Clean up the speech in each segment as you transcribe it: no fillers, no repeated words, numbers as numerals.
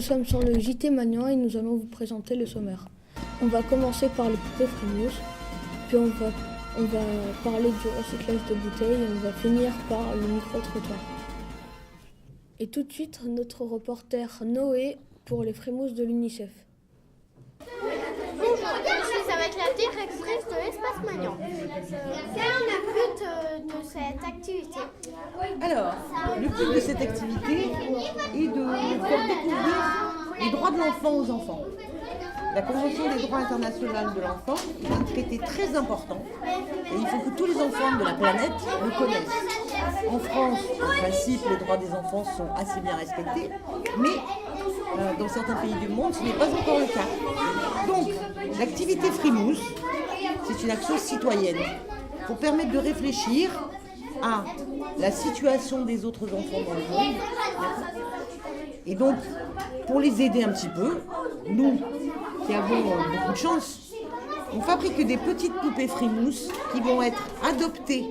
sommes sur le JT Magnan et nous allons vous présenter le sommaire. On va commencer par les poupées Frimousse, puis on va parler du recyclage de bouteilles et on va finir par le micro-trottoir. Et tout de suite, notre reporter Noé pour les Frimousse de l'UNICEF. Bonjour, je suis avec la directrice de l'Espace Magnan. Quel est le but de cette activité? Alors, le but de cette activité est de faire découvrir les droits de l'enfant aux enfants. La Convention des droits internationaux de l'enfant est un traité très important et il faut que tous les enfants de la planète le connaissent. En France, en principe, les droits des enfants sont assez bien respectés, mais dans certains pays du monde, ce n'est pas encore le cas. Donc, l'activité Frimousse, c'est une action citoyenne pour permettre de réfléchir à la situation des autres enfants dans le monde. Et donc, pour les aider un petit peu, nous qui avons beaucoup de chance, on fabrique des petites poupées Frimousse qui vont être adoptées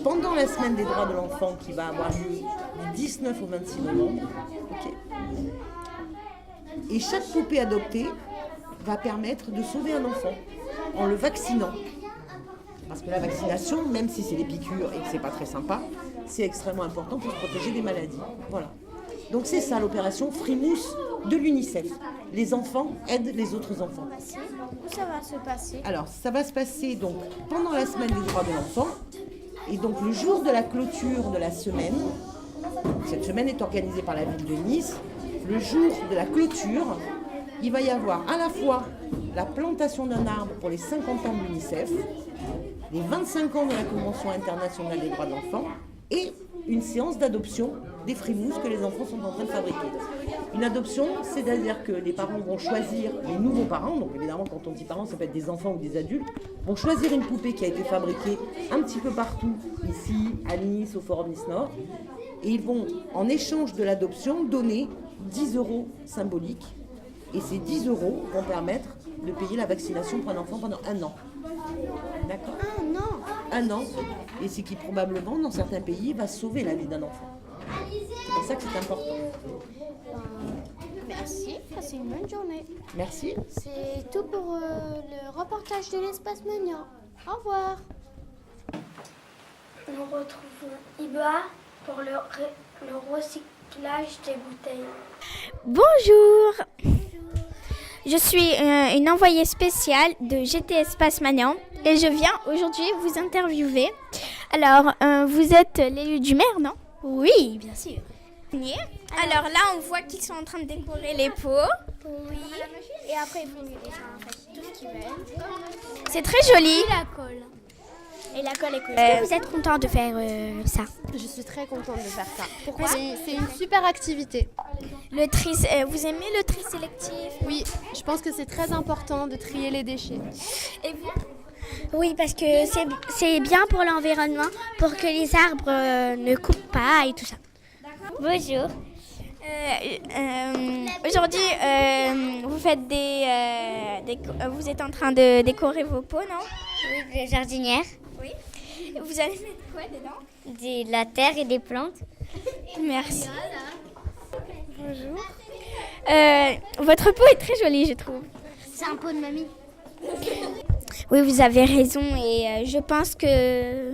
pendant la semaine des droits de l'enfant qui va avoir lieu du 19 au 26 novembre. Okay. Et chaque poupée adoptée va permettre de sauver un enfant en le vaccinant. Parce que la vaccination, même si c'est des piqûres et que c'est pas très sympa, c'est extrêmement important pour se protéger des maladies. Voilà. Donc c'est ça l'opération Frimousse de l'UNICEF. Les enfants aident les autres enfants. Où ça va se passer? Alors ça va se passer donc pendant la semaine des droits de l'enfant. Et donc le jour de la clôture de la semaine, cette semaine est organisée par la ville de Nice, le jour de la clôture, il va y avoir à la fois la plantation d'un arbre pour les 50 ans de l'UNICEF, les 25 ans de la Convention internationale des droits de l'enfant et une séance d'adoption des Frimousses que les enfants sont en train de fabriquer. Une adoption, c'est-à-dire que les parents vont choisir, les nouveaux parents, donc évidemment quand on dit parents, ça peut être des enfants ou des adultes, vont choisir une poupée qui a été fabriquée un petit peu partout, ici, à Nice, au Forum Nice Nord, et ils vont, en échange de l'adoption, donner 10 € symboliques. Et ces 10 € vont permettre de payer la vaccination pour un enfant pendant 1 an. D'accord ? 1 an. 1 an. Et ce qui probablement, dans certains pays, va sauver la vie d'un enfant. C'est pour ça que c'est important. Merci, passez une bonne journée. Merci. C'est tout pour le reportage de l'Espace Magnan. Au revoir. Nous retrouvons Iba pour le recyclage des bouteilles. Bonjour. Je suis une envoyée spéciale de GT Espace Magnan et je viens aujourd'hui vous interviewer. Alors, vous êtes l'élu du maire, non? Oui, bien sûr. Alors là, on voit qu'ils sont en train de décorer les pots. Oui. Et après, ils vont lui laisser tout ce qu'ils veulent. C'est très joli. Et la colle. Et la colle est cool. Est-ce que vous êtes content de faire ça? Je suis très contente de faire ça. Pourquoi? C'est une super activité. Le tri, vous aimez le tri sélectif? Oui, je pense que c'est très important de trier les déchets. Et vous? Oui, parce que c'est bien pour l'environnement, pour que les arbres ne coupent pas et tout ça. Bonjour. Aujourd'hui, vous faites vous êtes en train de décorer vos pots, non? Oui, des jardinières. Oui. Vous allez mettre quoi dedans? De la terre et des plantes. Merci. Bonjour. Votre pot est très joli, je trouve. C'est un pot de mamie. Oui, vous avez raison et je pense que...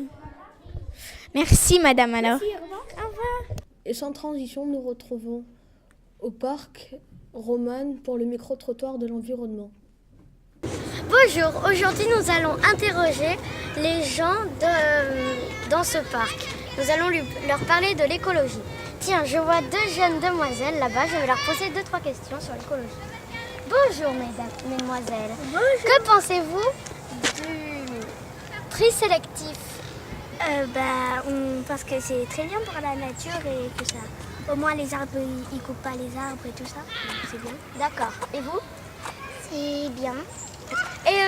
Merci, madame, alors. Merci, au revoir. Au revoir. Et sans transition, nous retrouvons au parc Romane pour le micro-trottoir de l'environnement. Bonjour, aujourd'hui nous allons interroger les gens dans ce parc. Nous allons leur parler de l'écologie. Tiens, je vois 2 jeunes demoiselles là-bas, je vais leur poser 2-3 questions sur l'écologie. Bonjour mesdemoiselles. Bonjour. Que pensez-vous du tri sélectif? On pense que c'est très bien pour la nature et que ça. Au moins les arbres, ils coupent pas les arbres et tout ça. Donc c'est bien. D'accord. Et vous? C'est bien. Et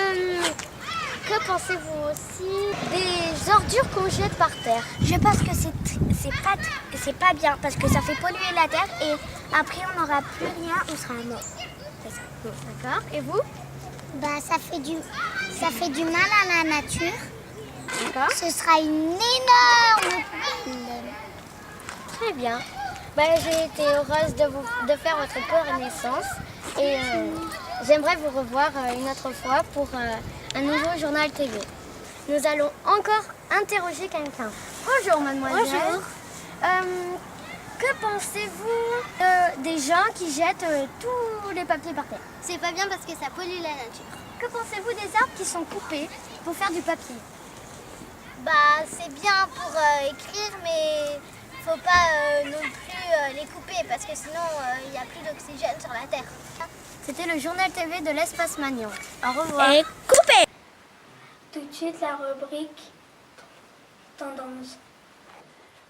que pensez-vous aussi des ordures qu'on jette par terre? Je pense que c'est pas bien parce que ça fait polluer la terre et après on n'aura plus rien, on sera mort. C'est ça. D'accord. Et vous? Ça fait du mal à la nature. D'accord. Ce sera une énorme problème. Très bien. J'ai été heureuse de faire votre co-naissance et j'aimerais vous revoir une autre fois pour un nouveau journal TV. Nous allons encore interroger quelqu'un. Bonjour mademoiselle. Bonjour. Que pensez-vous des gens qui jettent tous les papiers par terre? C'est pas bien parce que ça pollue la nature. Que pensez-vous des arbres qui sont coupés pour faire du papier? C'est bien pour écrire, mais faut pas non plus les couper parce que sinon il n'y a plus d'oxygène sur la Terre. C'était le journal TV de l'Espace Magnan. Au revoir. Et coupé! Tout de suite la rubrique tendance.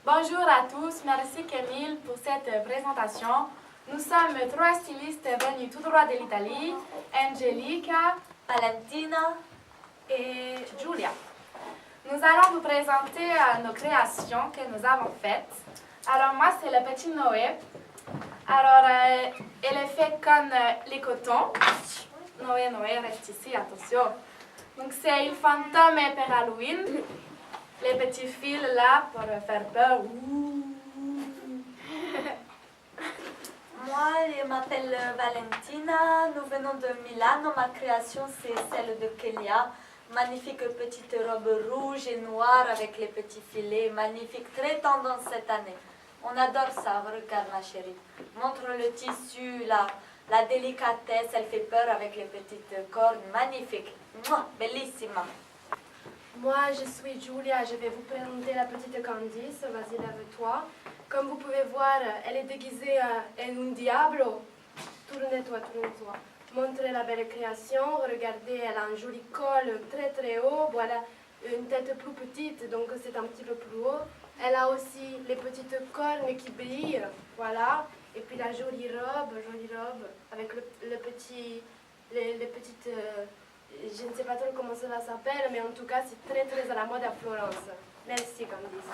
Bonjour à tous, merci Camille pour cette présentation. Nous sommes 3 stylistes venus tout droit de l'Italie, Angelica, Valentina et Giulia. Nous allons vous présenter nos créations que nous avons faites. Alors moi c'est le petit Noé. Alors elle est faite comme les cotons. Noé, reste ici, attention. Donc c'est il fantôme pour Halloween. Les petits fils là pour faire peur. Moi, je m'appelle Valentina, nous venons de Milano. Ma création, c'est celle de Kelia. Magnifique petite robe rouge et noire avec les petits filets. Magnifique, très tendance cette année. On adore ça, regarde ma chérie. Montre le tissu, la délicatesse, elle fait peur avec les petites cornes. Magnifique, mouah, bellissima. Moi, je suis Giulia, je vais vous présenter la petite Candice. Vas-y, lève-toi. Comme vous pouvez voir, elle est déguisée en un diablo. Tourne-toi, tourne-toi. Montrez la belle création. Regardez, elle a un joli col très très haut. Voilà, une tête plus petite, donc c'est un petit peu plus haut. Elle a aussi les petites cornes qui brillent. Voilà. Et puis la jolie robe avec les petites... je ne sais pas trop comment cela s'appelle, mais en tout cas, c'est très très à la mode à Florence. Merci, Candice.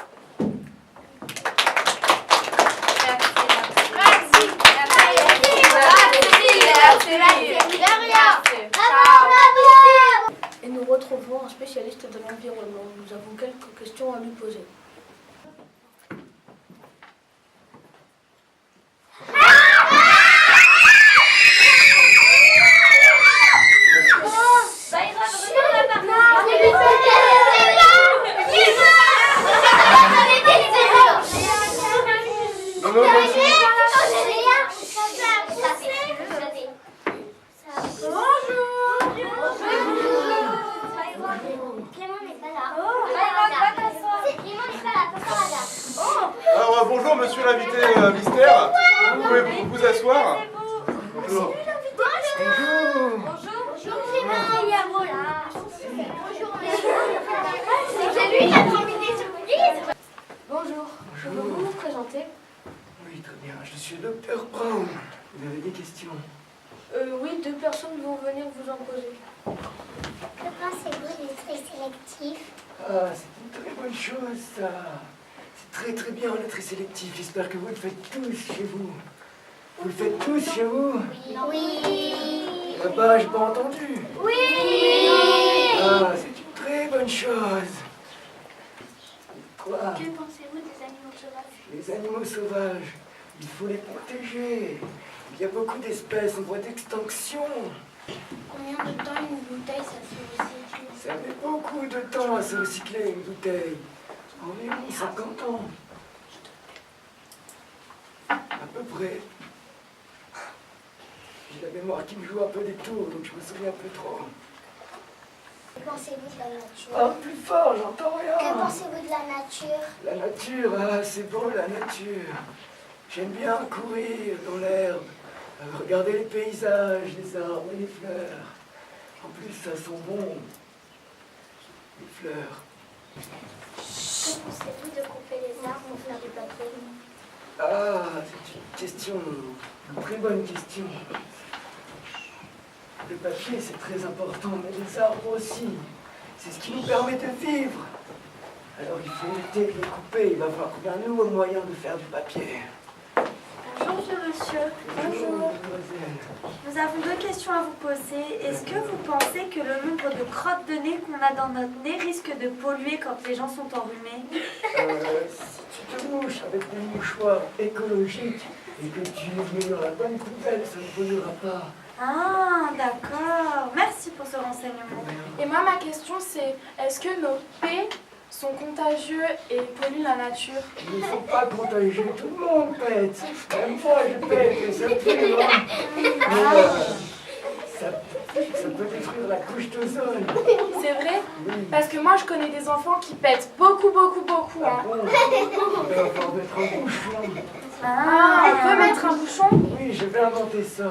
Et nous retrouvons un spécialiste de l'environnement. Nous avons quelques questions à lui poser. Alors bonjour monsieur l'invité mystère, vous pouvez vous asseoir. Bonjour. Bonjour, pouvez-vous vous présenter? Oui, très bien. Je suis le Dr Brown. Vous avez des questions? Oui, 2 personnes vont venir vous en poser. Que pensez-vous du tri sélectif? Ah, c'est une très bonne chose, ça. C'est très très bien le tri sélectif. J'espère que vous le faites tous chez vous. Vous le faites tous chez vous? Oui. Là-bas, j'ai pas entendu. Oui. Ah, c'est une très bonne chose. Quoi? Que pensez-vous des animaux sauvages? Les animaux sauvages, il faut les protéger. Il y a beaucoup d'espèces en voie d'extinction. Combien de temps une bouteille ça se recycle? Ça met beaucoup de temps à se recycler une bouteille. Environ 50 ans. À peu près. J'ai la mémoire qui me joue un peu des tours, donc je me souviens plus trop. Que pensez-vous de la nature? Parle plus fort, j'entends Que rien. pensez-vous de la nature? La nature, ah, c'est beau la nature. J'aime bien courir dans l'herbe, regarder les paysages, les arbres et les fleurs. En plus, ça sent bon. Les fleurs. Que pensez-vous de couper les arbres pour faire du papier? Ah, c'est une question, une très bonne question. Le papier, c'est très important, mais les arbres aussi. C'est ce qui nous permet de vivre. Alors il faut éviter de les couper. Il va falloir trouver un nouveau moyen de faire du papier. Bonjour, je me monsieur. Bonjour. Nous avons 2 questions à vous poser. Est-ce que vous pensez que le nombre de crottes de nez qu'on a dans notre nez risque de polluer quand les gens sont enrhumés? Si tu te mouches avec des mouchoirs écologiques et que tu les mets dans la bonne poubelle, ça ne polluera pas. Ah, d'accord. Merci pour ce renseignement. Et moi, ma question, c'est est-ce que nos P sont contagieux et polluent la nature? Il ne faut pas contagier, tout le monde pète. Même moi, je pète et ça pue. Hein. Mais, ça peut détruire la couche d'ozone. C'est vrai? Oui. Parce que moi, je connais des enfants qui pètent beaucoup. Ah Hein. bon, on va encore mettre un bouchon. Ah, on peut mettre un bouchon? Oui, je vais inventer ça.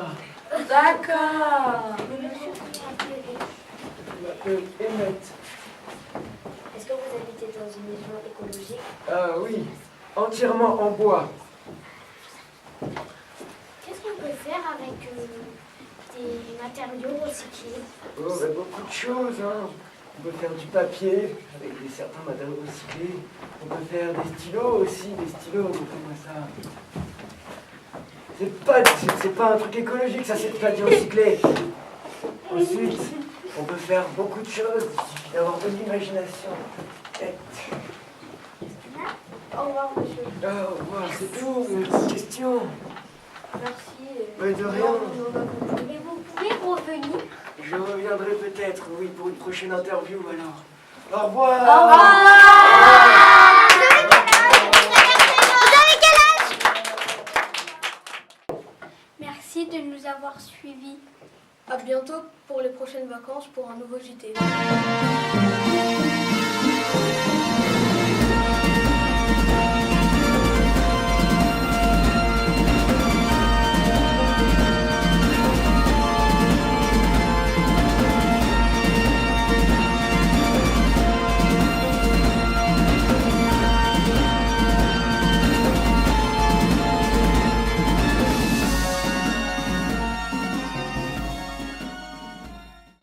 D'accord. Je m'appelle Emmett. Est-ce que vous habitez dans une maison écologique? Ah oui, entièrement en bois. Qu'est-ce qu'on peut faire avec des matériaux recyclés? Oh, ben, beaucoup de choses. Hein. On peut faire du papier avec certains matériaux recyclés. On peut faire des stylos aussi, des stylos, comme ça. C'est pas un truc écologique, ça, c'est pas du recyclé. Ensuite, on peut faire beaucoup de choses, il suffit d'avoir de l'imagination. Au revoir, monsieur. Ah, au revoir, c'est tout, une petite question. Merci. Mais de rien. Et vous pouvez revenir? Je reviendrai peut-être, oui, pour une prochaine interview alors. Au revoir. Au revoir. Vous avez quel âge? Merci de nous avoir suivis. À bientôt pour les prochaines vacances pour un nouveau JT.